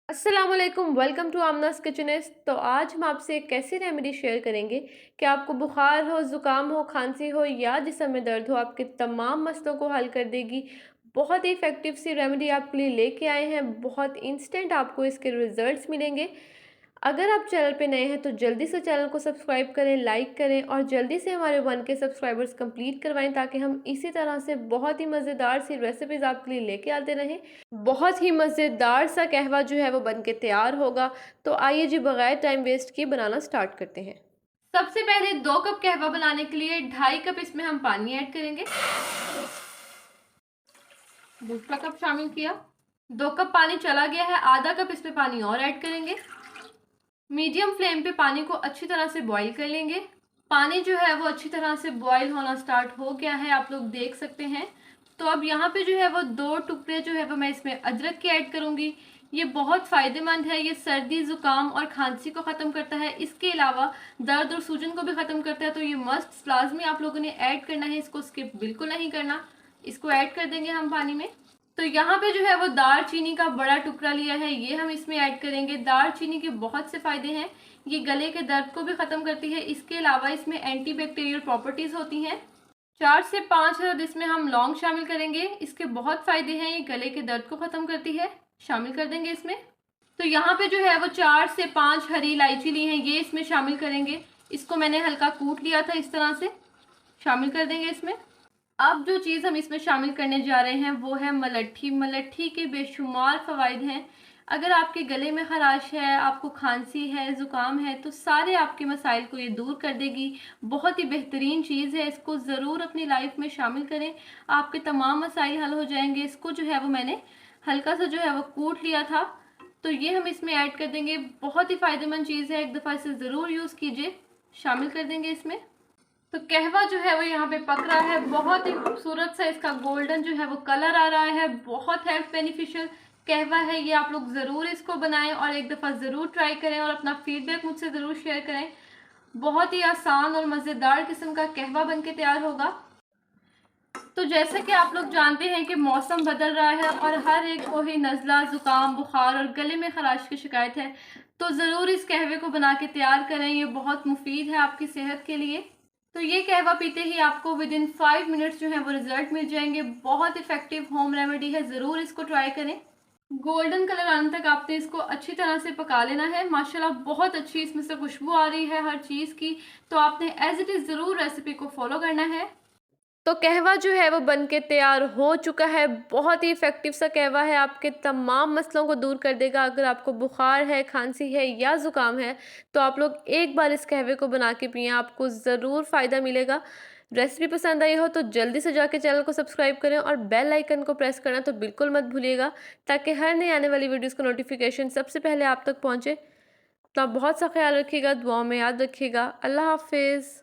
अस्सलाम वालेकुम, welcome to आमनास किचनेस। तो आज हम आपसे एक ऐसी रेमेडी शेयर करेंगे कि आपको बुखार हो, ज़ुकाम हो, खांसी हो या जिस्म में दर्द हो, आपके तमाम मसलों को हल कर देगी। बहुत ही इफ़ेक्टिव सी रेमेडी आपके लिए लेके आए हैं। बहुत इंस्टेंट आपको इसके रिज़ल्ट्स मिलेंगे। अगर आप चैनल पे नए हैं तो जल्दी से चैनल को सब्सक्राइब करें, लाइक करें और जल्दी से हमारे 1K सब्सक्राइबर्स कंप्लीट करवाएं, ताकि हम इसी तरह से बहुत ही मज़ेदार सी रेसिपीज़ आपके लिए लेके आते रहें। बहुत ही मज़ेदार सा कहवा जो है वो बन के तैयार होगा। तो आइए जी, बगैर टाइम वेस्ट किए बनाना स्टार्ट करते हैं। सबसे पहले 2 कप कहवा बनाने के लिए 2.5 कप इसमें हम पानी ऐड करेंगे। दूसरा कप शामिल किया। 2 कप पानी चला गया है, आधा कप इसमें पानी और ऐड करेंगे। मीडियम फ्लेम पे पानी को अच्छी तरह से बॉईल कर लेंगे। पानी जो है वो अच्छी तरह से बॉईल होना स्टार्ट हो गया है, आप लोग देख सकते हैं। तो अब यहाँ पे जो है वो 2 टुकड़े जो है वो मैं इसमें अदरक के ऐड करूँगी। ये बहुत फ़ायदेमंद है, ये सर्दी ज़ुकाम और खांसी को ख़त्म करता है, इसके अलावा दर्द और सूजन को भी ख़त्म करता है। तो ये मस्ट लाजमी आप लोगों ने ऐड करना है, इसको स्किप बिल्कुल नहीं करना। इसको ऐड कर देंगे हम पानी में। तो यहाँ पे जो है वो दार चीनी का बड़ा टुकड़ा लिया है, ये हम इसमें ऐड करेंगे। दार चीनी के बहुत से फायदे हैं, ये गले के दर्द को भी ख़त्म करती है, इसके अलावा इसमें एंटी बैक्टीरियल प्रॉपर्टीज़ होती हैं। 4 से 5 अदद इसमें हम लौंग शामिल करेंगे, इसके बहुत फ़ायदे हैं, ये गले के दर्द को ख़त्म करती है, शामिल कर देंगे इसमें। तो यहाँ पे जो है वो 4 से 5 हरी इलायची ली हैं, ये इसमें शामिल करेंगे। इसको मैंने हल्का कूट लिया था, इस तरह से शामिल कर देंगे इसमें। अब जो चीज़ हम इसमें शामिल करने जा रहे हैं वो है मलट्ठी। मलट्ठी के बेशुमार फ़वाइद हैं। अगर आपके गले में ख़राश है, आपको खांसी है, ज़ुकाम है, तो सारे आपके मसाइल को ये दूर कर देगी। बहुत ही बेहतरीन चीज़ है, इसको ज़रूर अपनी लाइफ में शामिल करें, आपके तमाम मसाइल हल हो जाएंगे। इसको जो है वो मैंने हल्का सा जो है वो कूट लिया था, तो ये हम इसमें ऐड कर देंगे। बहुत ही फ़ायदेमंद चीज़ है, एक दफ़ा इसे ज़रूर यूज़ कीजिए। शामिल कर देंगे इसमें। तो कहवा जो है वो यहाँ पे पक रहा है, बहुत ही खूबसूरत सा इसका गोल्डन जो है वो कलर आ रहा है। बहुत हेल्थ बेनिफिशियल कहवा है ये, आप लोग ज़रूर इसको बनाएं और एक दफ़ा ज़रूर ट्राई करें और अपना फीडबैक मुझसे ज़रूर शेयर करें। बहुत ही आसान और मज़ेदार किस्म का कहवा बन के तैयार होगा। तो जैसे कि आप लोग जानते हैं कि मौसम बदल रहा है और हर एक को ही नज़ला, ज़ुकाम, बुखार और गले में खराश की शिकायत है, तो ज़रूर इस कहवे को बना के तैयार करें, ये बहुत मुफीद है आपकी सेहत के लिए। तो ये कहवा पीते ही आपको विद इन 5 मिनट्स जो है वो रिजल्ट मिल जाएंगे। बहुत इफेक्टिव होम रेमेडी है, ज़रूर इसको ट्राई करें। गोल्डन कलर आने तक आपने इसको अच्छी तरह से पका लेना है। माशाल्लाह बहुत अच्छी इसमें से खुशबू आ रही है हर चीज़ की। तो आपने एज इट इज़ ज़रूर रेसिपी को फॉलो करना है। तो कहवा जो है वो बन के तैयार हो चुका है। बहुत ही इफ़ेक्टिव सा कहवा है, आपके तमाम मसलों को दूर कर देगा। अगर आपको बुखार है, खांसी है या ज़ुकाम है, तो आप लोग एक बार इस कहवे को बना के पिएं, आपको ज़रूर फ़ायदा मिलेगा। रेसिपी पसंद आई हो तो जल्दी से जाके चैनल को सब्सक्राइब करें और बेल आइकन को प्रेस करना तो बिल्कुल मत भूलिएगा, ताकि हर नई आने वाली वीडियोज़ का नोटिफिकेशन सबसे पहले आप तक पहुँचे। तो आप बहुत सा ख्याल रखिएगा, दुआओं में याद रखिएगा। अल्लाह हाफिज़।